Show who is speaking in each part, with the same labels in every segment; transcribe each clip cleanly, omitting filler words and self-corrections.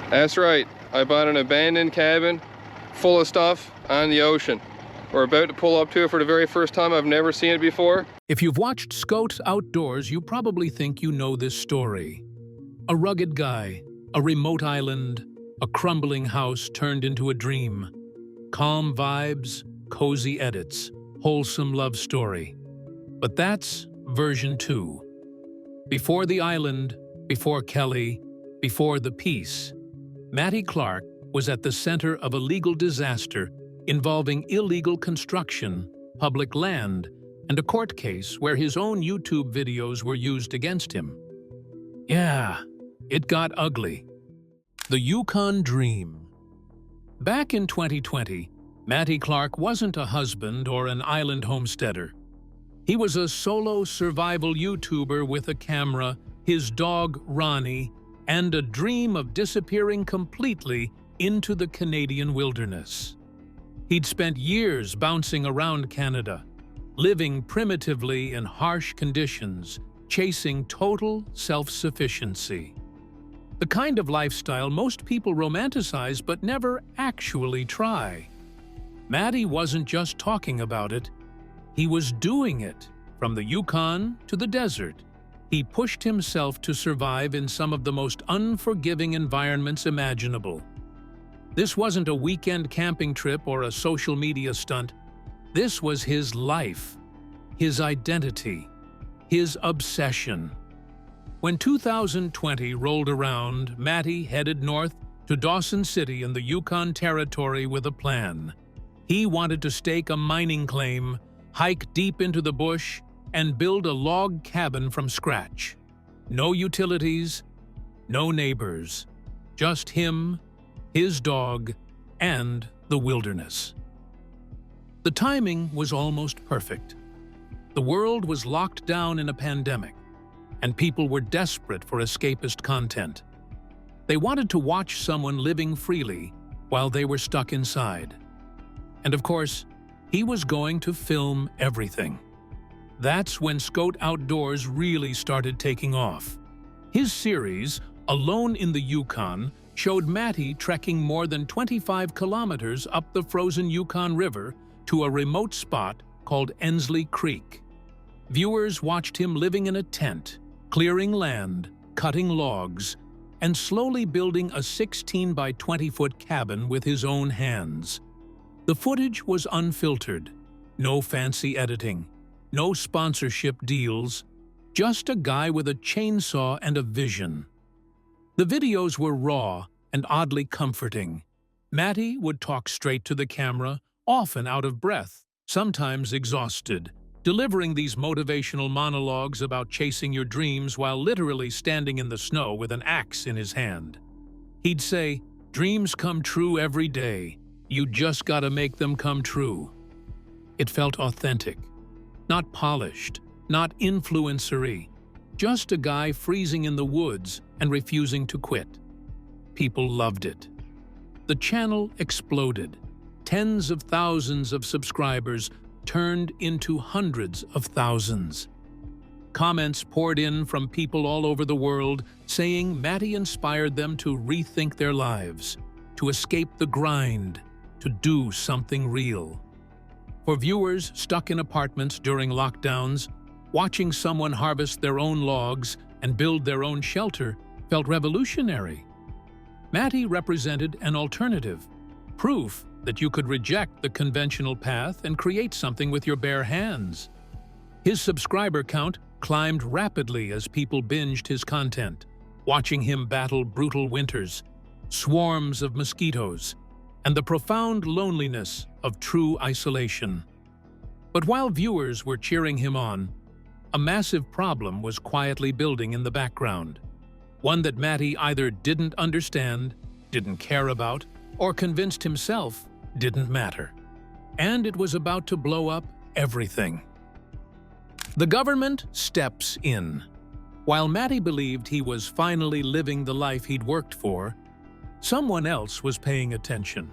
Speaker 1: That's right. I bought an abandoned cabin full of stuff on the ocean. We're about to pull up to it for the very first time. I've never seen it before.
Speaker 2: If you've watched Skote Outdoors, you probably think you know this story. A rugged guy, a remote island, a crumbling house turned into a dream. Calm vibes, cozy edits, wholesome love story. But that's version 2. Before the island, before Kelly, before the peace, Matty Clarke was at the center of a legal disaster involving illegal construction, public land, and a court case where his own YouTube videos were used against him. Yeah, it got ugly. The Yukon Dream. Back in 2020, Matty Clarke wasn't a husband or an island homesteader. He was a solo survival YouTuber with a camera, his dog Ronnie, and a dream of disappearing completely into the Canadian wilderness. He'd spent years bouncing around Canada, living primitively in harsh conditions, chasing total self-sufficiency. The kind of lifestyle most people romanticize but never actually try. Matty wasn't just talking about it, he was doing it. From the Yukon to the desert, he pushed himself to survive in some of the most unforgiving environments imaginable. This wasn't a weekend camping trip or a social media stunt. This was his life, his identity, his obsession. When 2020 rolled around, Matty headed north to Dawson City in the Yukon Territory with a plan. He wanted to stake a mining claim, hike deep into the bush, and build a log cabin from scratch. No utilities, no neighbors, just him, his dog, and the wilderness. The timing was almost perfect. The world was locked down in a pandemic, and people were desperate for escapist content. They wanted to watch someone living freely while they were stuck inside. And of course, he was going to film everything. That's when Skote Outdoors really started taking off. His series, Alone in the Yukon, showed Matty trekking more than 25 kilometers up the frozen Yukon River to a remote spot called Ensley Creek. Viewers watched him living in a tent, clearing land, cutting logs, and slowly building a 16 by 20-foot cabin with his own hands. The footage was unfiltered, no fancy editing, no sponsorship deals, just a guy with a chainsaw and a vision. The videos were raw and oddly comforting. Matty would talk straight to the camera, often out of breath, sometimes exhausted, delivering these motivational monologues about chasing your dreams while literally standing in the snow with an axe in his hand. He'd say, "Dreams come true every day. You just gotta make them come true." It felt authentic. Not polished, not influencery, just a guy freezing in the woods and refusing to quit. People loved it. The channel exploded. Tens of thousands of subscribers turned into hundreds of thousands. Comments poured in from people all over the world saying Matty inspired them to rethink their lives, to escape the grind, to do something real. For viewers stuck in apartments during lockdowns, watching someone harvest their own logs and build their own shelter felt revolutionary. Matty represented an alternative, proof that you could reject the conventional path and create something with your bare hands. His subscriber count climbed rapidly as people binged his content, watching him battle brutal winters, swarms of mosquitoes, and the profound loneliness of true isolation. But while viewers were cheering him on, a massive problem was quietly building in the background, one that Matty either didn't understand, didn't care about, or convinced himself didn't matter. And it was about to blow up everything. The government steps in. While Matty believed he was finally living the life he'd worked for, someone else was paying attention.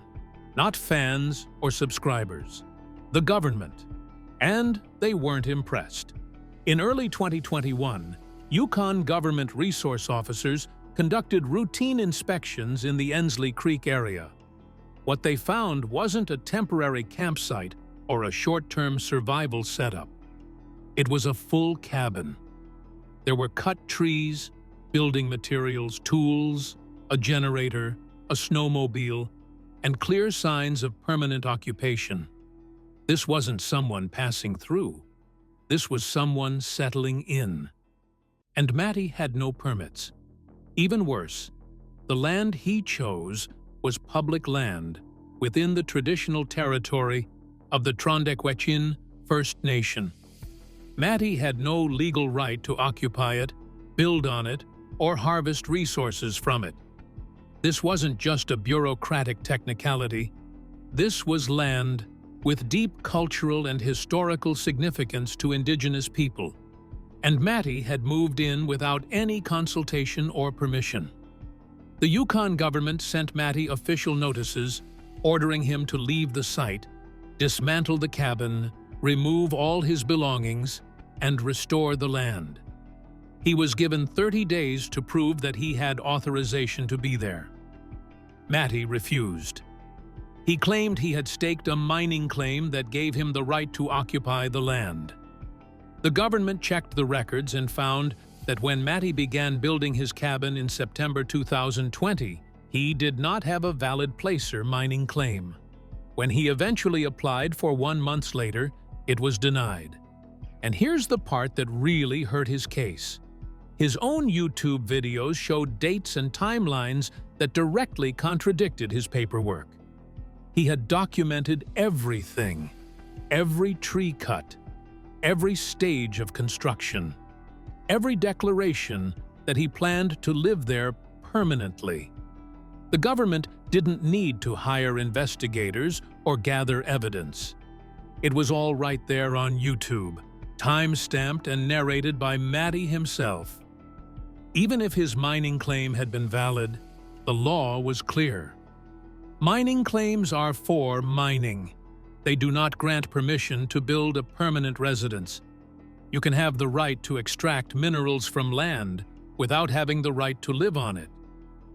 Speaker 2: Not fans or subscribers, the government. And they weren't impressed. In early 2021, Yukon government resource officers conducted routine inspections in the Ensley Creek area. What they found wasn't a temporary campsite or a short-term survival setup. It was a full cabin. There were cut trees, building materials, tools, a generator, a snowmobile, and clear signs of permanent occupation. This wasn't someone passing through. This was someone settling in. And Matty had no permits. Even worse, the land he chose was public land within the traditional territory of the Trondequechin First Nation. Matty had no legal right to occupy it, build on it, or harvest resources from it. This wasn't just a bureaucratic technicality. This was land with deep cultural and historical significance to Indigenous people. And Matty had moved in without any consultation or permission. The Yukon government sent Matty official notices ordering him to leave the site, dismantle the cabin, remove all his belongings, and restore the land. He was given 30 days to prove that he had authorization to be there. Matty refused. He claimed he had staked a mining claim that gave him the right to occupy the land. The government checked the records and found that when Matty began building his cabin in September 2020, he did not have a valid placer mining claim. When he eventually applied for 1 month later, it was denied. And here's the part that really hurt his case. His own YouTube videos showed dates and timelines that directly contradicted his paperwork. He had documented everything, every tree cut, every stage of construction, every declaration that he planned to live there permanently. The government didn't need to hire investigators or gather evidence. It was all right there on YouTube, time-stamped and narrated by Matty himself. Even if his mining claim had been valid, the law was clear. Mining claims are for mining. They do not grant permission to build a permanent residence. You can have the right to extract minerals from land without having the right to live on it.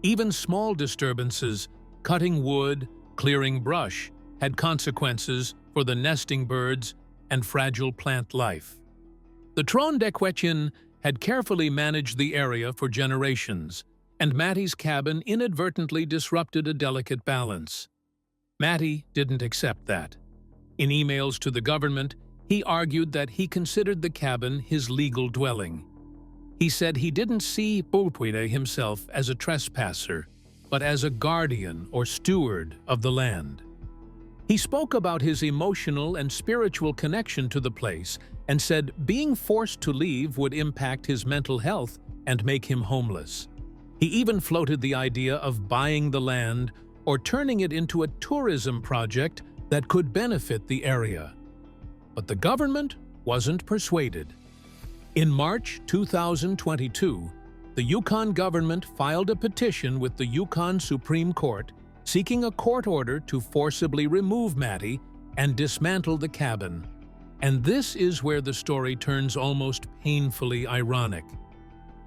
Speaker 2: Even small disturbances, cutting wood, clearing brush, had consequences for the nesting birds and fragile plant life. The Trondequechin had carefully managed the area for generations, and Matty's cabin inadvertently disrupted a delicate balance. Matty didn't accept that. In emails to the government, he argued that he considered the cabin his legal dwelling. He said he didn't see Pulpuire himself as a trespasser, but as a guardian or steward of the land. He spoke about his emotional and spiritual connection to the place and said being forced to leave would impact his mental health and make him homeless. He even floated the idea of buying the land or turning it into a tourism project that could benefit the area. But the government wasn't persuaded. In March 2022, the Yukon government filed a petition with the Yukon Supreme Court seeking a court order to forcibly remove Matty and dismantle the cabin. And this is where the story turns almost painfully ironic.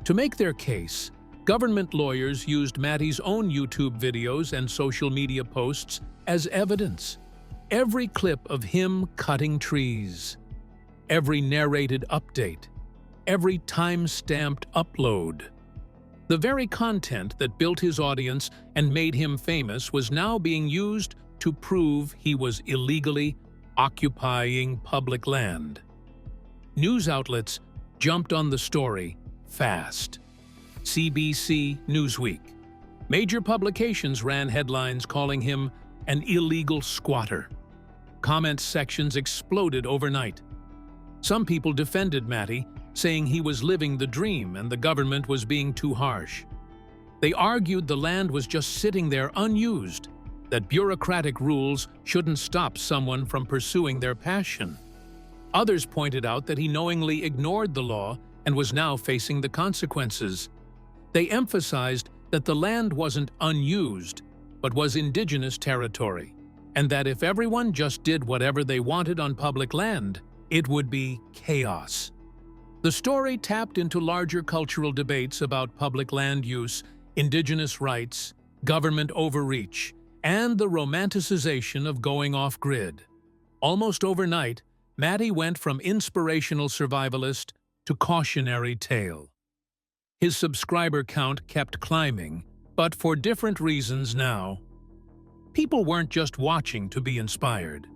Speaker 2: To make their case, government lawyers used Matty's own YouTube videos and social media posts as evidence. Every clip of him cutting trees, every narrated update, every time-stamped upload. The very content that built his audience and made him famous was now being used to prove he was illegally occupying public land. News outlets jumped on the story fast. CBC Newsweek. Major publications ran headlines calling him an illegal squatter. Comment sections exploded overnight. Some people defended Matty, saying he was living the dream and the government was being too harsh. They argued the land was just sitting there unused, that bureaucratic rules shouldn't stop someone from pursuing their passion. Others pointed out that he knowingly ignored the law and was now facing the consequences. They emphasized that the land wasn't unused, but was Indigenous territory, and that if everyone just did whatever they wanted on public land, it would be chaos. The story tapped into larger cultural debates about public land use Indigenous rights, government overreach, and the romanticization of going off-grid. Almost overnight, Matty went from inspirational survivalist to cautionary tale. His subscriber count kept climbing, but for different reasons now. People weren't just watching to be inspired.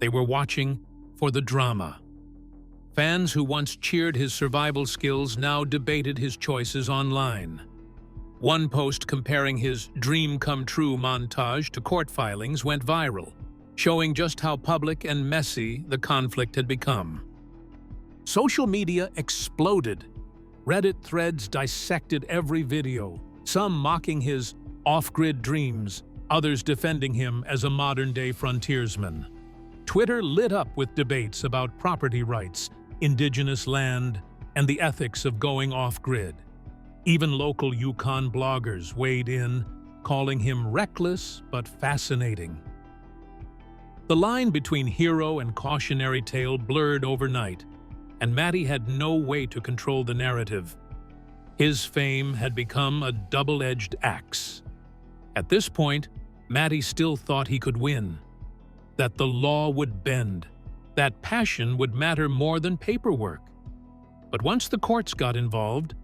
Speaker 2: They were watching for the drama. Fans who once cheered his survival skills now debated his choices online. One post comparing his dream-come-true montage to court filings went viral, showing just how public and messy the conflict had become. Social media exploded. Reddit threads dissected every video, some mocking his off-grid dreams, others defending him as a modern-day frontiersman. Twitter lit up with debates about property rights, indigenous land, and the ethics of going off-grid. Even local Yukon bloggers weighed in, calling him reckless but fascinating. The line between hero and cautionary tale blurred overnight, and Matty had no way to control the narrative. His fame had become a double-edged axe. At this point, Matty still thought he could win, that the law would bend, that passion would matter more than paperwork. But once the courts got involved,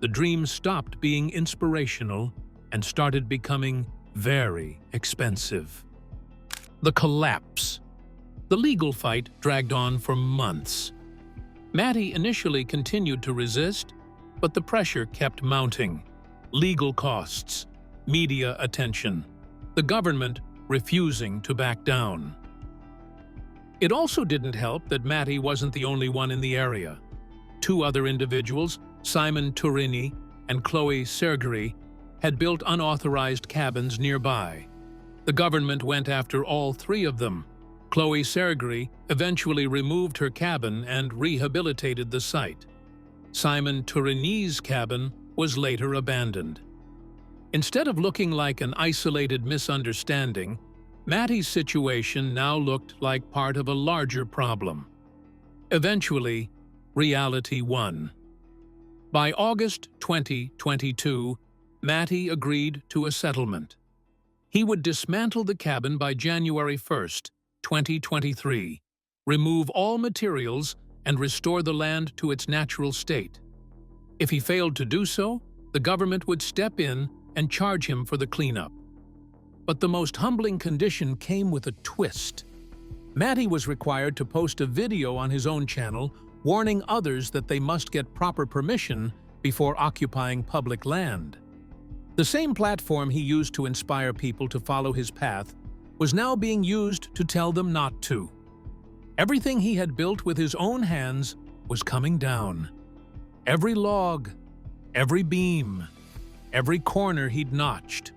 Speaker 2: the dream stopped being inspirational and started becoming very expensive. The collapse. The legal fight dragged on for months. Matty initially continued to resist, but the pressure kept mounting. Legal costs, media attention, the government refusing to back down. It also didn't help that Matty wasn't the only one in the area. Two other individuals, Simon Turini and Chloe Sergery, had built unauthorized cabins nearby. The government went after all three of them. Chloe Sergery eventually removed her cabin and rehabilitated the site. Simon Turini's cabin was later abandoned. Instead of looking like an isolated misunderstanding, Matty's situation now looked like part of a larger problem. Eventually, reality won. By August 2022, Matty agreed to a settlement. He would dismantle the cabin by January 1st, 2023, remove all materials, and restore the land to its natural state. If he failed to do so, the government would step in and charge him for the cleanup. But the most humbling condition came with a twist. Matty was required to post a video on his own channel warning others that they must get proper permission before occupying public land. The same platform he used to inspire people to follow his path was now being used to tell them not to. Everything he had built with his own hands was coming down. Every log, every beam, every corner he'd notched.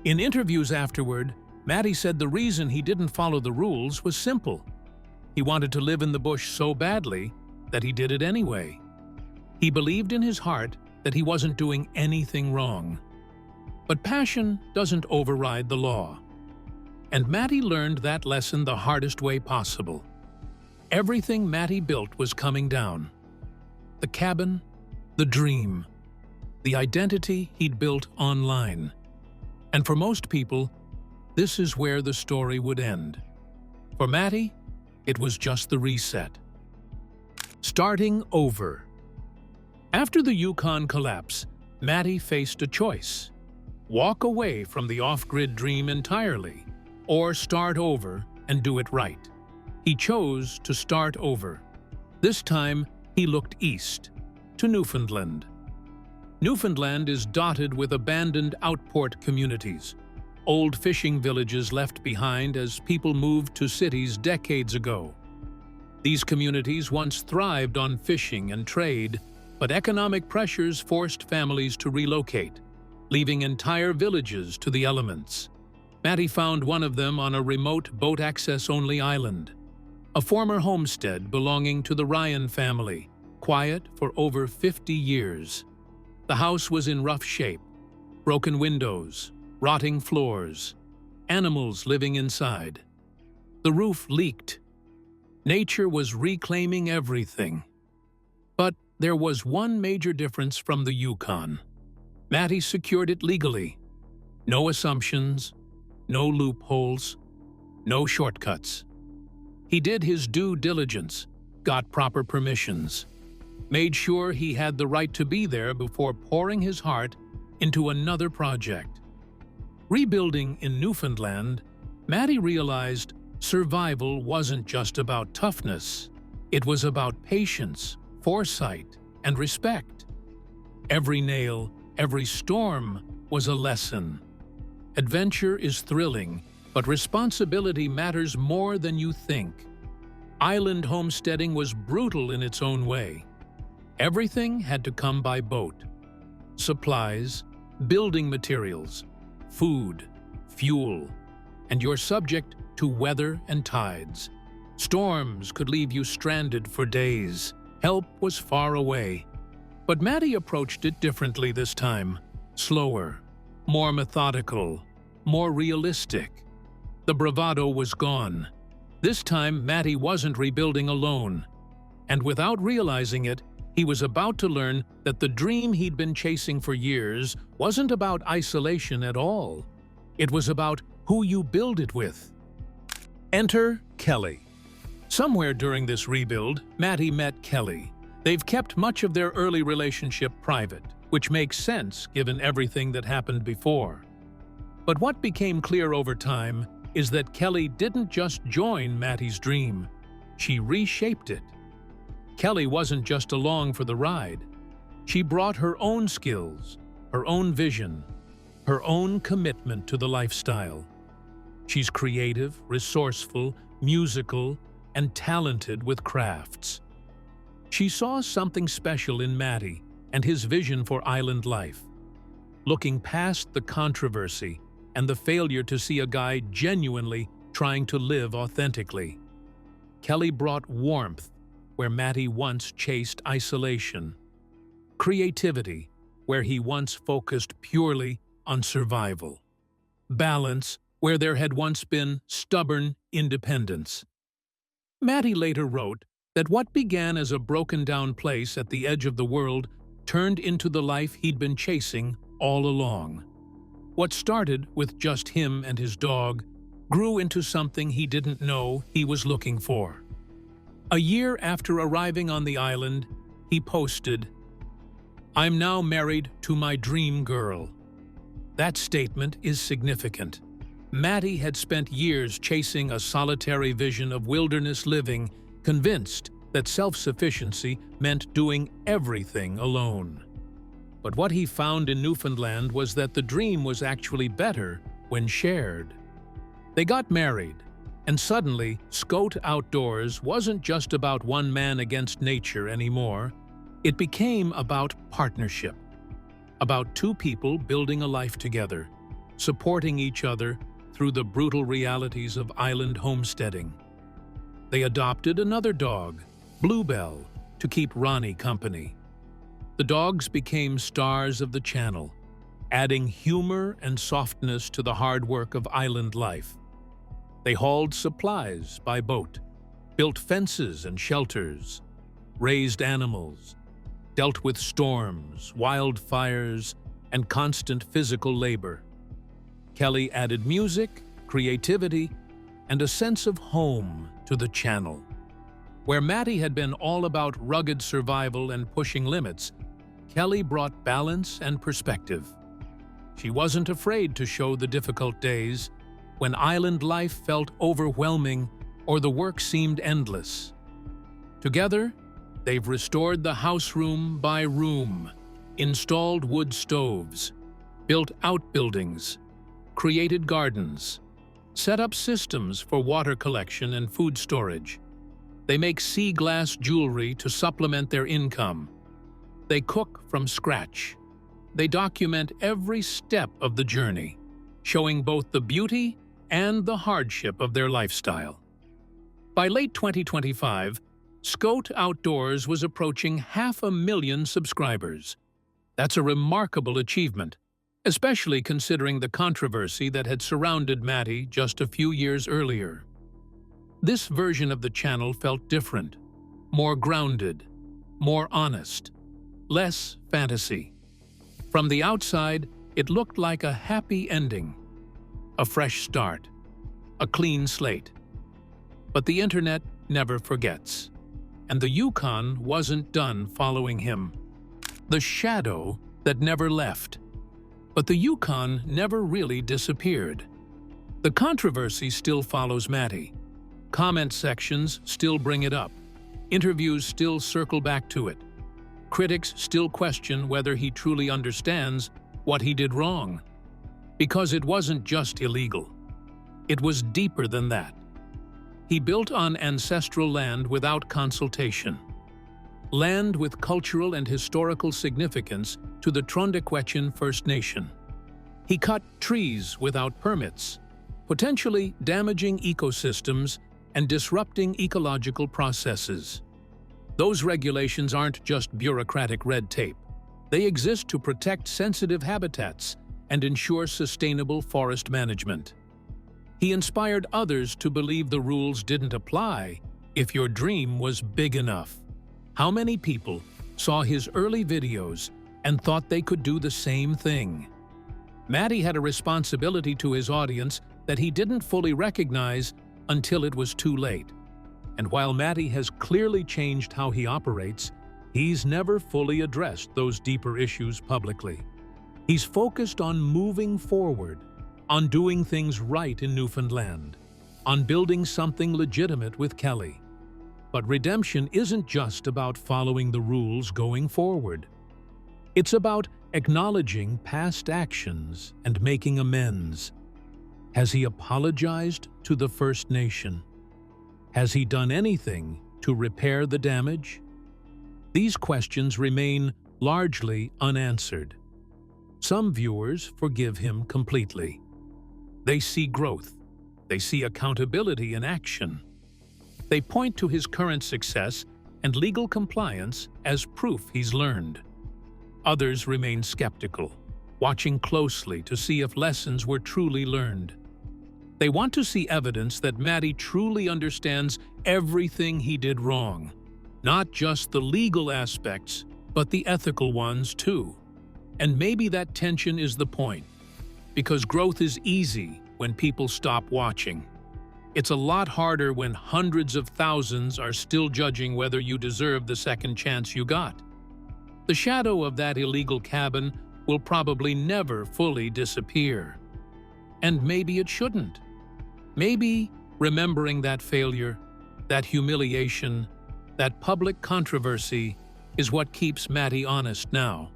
Speaker 2: In interviews afterward, Matty said the reason he didn't follow the rules was simple. He wanted to live in the bush so badly that he did it anyway. He believed in his heart that he wasn't doing anything wrong. But passion doesn't override the law. And Matty learned that lesson the hardest way possible. Everything Matty built was coming down. The cabin, the dream, the identity he'd built online. And for most people, this is where the story would end. For Matty, it was just the reset. Starting over. After the Yukon collapse, Matty faced a choice. Walk away from the off-grid dream entirely, or start over and do it right. He chose to start over. This time, he looked east, to Newfoundland. Newfoundland is dotted with abandoned outport communities, old fishing villages left behind as people moved to cities decades ago. These communities once thrived on fishing and trade, but economic pressures forced families to relocate, leaving entire villages to the elements. Matty found one of them on a remote boat-access-only island, a former homestead belonging to the Ryan family, quiet for over 50 years. The house was in rough shape, broken windows, rotting floors, animals living inside. The roof leaked. Nature was reclaiming everything. But there was one major difference from the Yukon. Matty secured it legally. No assumptions, no loopholes, no shortcuts. He did his due diligence, got proper permissions, made sure he had the right to be there before pouring his heart into another project. Rebuilding in Newfoundland, Matty realized survival wasn't just about toughness. It was about patience, foresight, and respect. Every nail, every storm was a lesson. Adventure is thrilling, but responsibility matters more than you think. Island homesteading was brutal in its own way. Everything had to come by boat. Supplies, building materials, food, fuel, and you're subject to weather and tides. Storms could leave you stranded for days. Help was far away. But Matty approached it differently this time. Slower, more methodical, more realistic. The bravado was gone. This time, Matty wasn't rebuilding alone. And without realizing it, he was about to learn that the dream he'd been chasing for years wasn't about isolation at all. It was about who you build it with. Enter Kelly. Somewhere during this rebuild, Matty met Kelly. They've kept much of their early relationship private, which makes sense given everything that happened before. But what became clear over time is that Kelly didn't just join Matty's dream, she reshaped it. Kelly wasn't just along for the ride. She brought her own skills, her own vision, her own commitment to the lifestyle. She's creative, resourceful, musical, and talented with crafts. She saw something special in Matty and his vision for island life. Looking past the controversy and the failure to see a guy genuinely trying to live authentically, Kelly brought warmth where Matty once chased isolation, creativity where he once focused purely on survival, balance where there had once been stubborn independence. Matty later wrote that what began as a broken-down place at the edge of the world turned into the life he'd been chasing all along. What started with just him and his dog grew into something he didn't know he was looking for. A year after arriving on the island, he posted, "I'm now married to my dream girl." That statement is significant. Matty had spent years chasing a solitary vision of wilderness living, convinced that self-sufficiency meant doing everything alone. But what he found in Newfoundland was that the dream was actually better when shared. They got married, and suddenly Skote Outdoors wasn't just about one man against nature anymore. It became about partnership, about two people building a life together, supporting each other through the brutal realities of island homesteading. They adopted another dog, Bluebell, to keep Ronnie company. The dogs became stars of the channel, adding humor and softness to the hard work of island life. They hauled supplies by boat, built fences and shelters, raised animals, dealt with storms, wildfires, and constant physical labor. Kelly added music, creativity, and a sense of home to the channel. Where Matty had been all about rugged survival and pushing limits, Kelly brought balance and perspective. She wasn't afraid to show the difficult days when island life felt overwhelming or the work seemed endless. Together, they've restored the house room by room, installed wood stoves, built outbuildings, created gardens, set up systems for water collection and food storage. They make sea glass jewelry to supplement their income. They cook from scratch. They document every step of the journey, showing both the beauty and the hardship of their lifestyle. By late 2025, Skote Outdoors was approaching 500,000 subscribers. That's a remarkable achievement, especially considering the controversy that had surrounded Matty just a few years earlier. This version of the channel felt different, more grounded, more honest, less fantasy. From the outside, it looked like a happy ending, a fresh start, a clean slate. But the internet never forgets, and the Yukon wasn't done following him. The shadow that never left. But the Yukon never really disappeared. The controversy still follows Matty. Comment sections still bring it up. Interviews still circle back to it. Critics still question whether he truly understands what he did wrong. Because it wasn't just illegal. It was deeper than that. He built on ancestral land without consultation. Land with cultural and historical significance to the Trondequetchin First Nation. He cut trees without permits, potentially damaging ecosystems and disrupting ecological processes. Those regulations aren't just bureaucratic red tape. They exist to protect sensitive habitats and ensure sustainable forest management. He inspired others to believe the rules didn't apply if your dream was big enough. How many people saw his early videos and thought they could do the same thing? Matty had a responsibility to his audience that he didn't fully recognize until it was too late. And while Matty has clearly changed how he operates, he's never fully addressed those deeper issues publicly. He's focused on moving forward, on doing things right in Newfoundland, on building something legitimate with Kelly. But redemption isn't just about following the rules going forward. It's about acknowledging past actions and making amends. Has he apologized to the First Nation? Has he done anything to repair the damage? These questions remain largely unanswered. Some viewers forgive him completely. They see growth. They see accountability in action. They point to his current success and legal compliance as proof he's learned. Others remain skeptical, watching closely to see if lessons were truly learned. They want to see evidence that Matty truly understands everything he did wrong, not just the legal aspects, but the ethical ones too. And maybe that tension is the point, because growth is easy when people stop watching. It's a lot harder when hundreds of thousands are still judging whether you deserve the second chance you got. The shadow of that illegal cabin will probably never fully disappear. And maybe it shouldn't. Maybe remembering that failure, that humiliation, that public controversy is what keeps Matty honest now.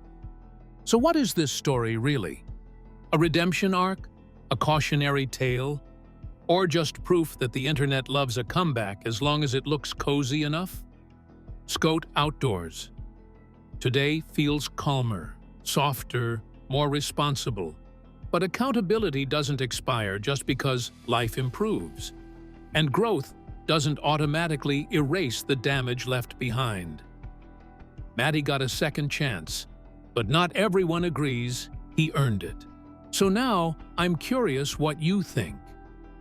Speaker 2: So what is this story really? A redemption arc? A cautionary tale? Or just proof that the internet loves a comeback as long as it looks cozy enough? Skote Outdoors. Today feels calmer, softer, more responsible. But accountability doesn't expire just because life improves. And growth doesn't automatically erase the damage left behind. Matty got a second chance, but not everyone agrees he earned it. So now, I'm curious what you think.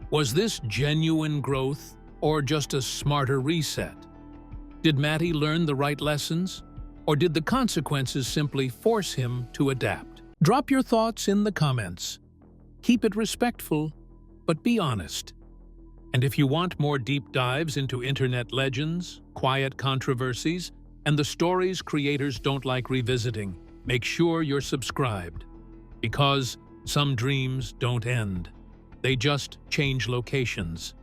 Speaker 2: Was this genuine growth or just a smarter reset? Did Matty learn the right lessons? Or did the consequences simply force him to adapt? Drop your thoughts in the comments. Keep it respectful, but be honest. And if you want more deep dives into internet legends, quiet controversies, and the stories creators don't like revisiting, make sure you're subscribed. Because some dreams don't end. They just change locations.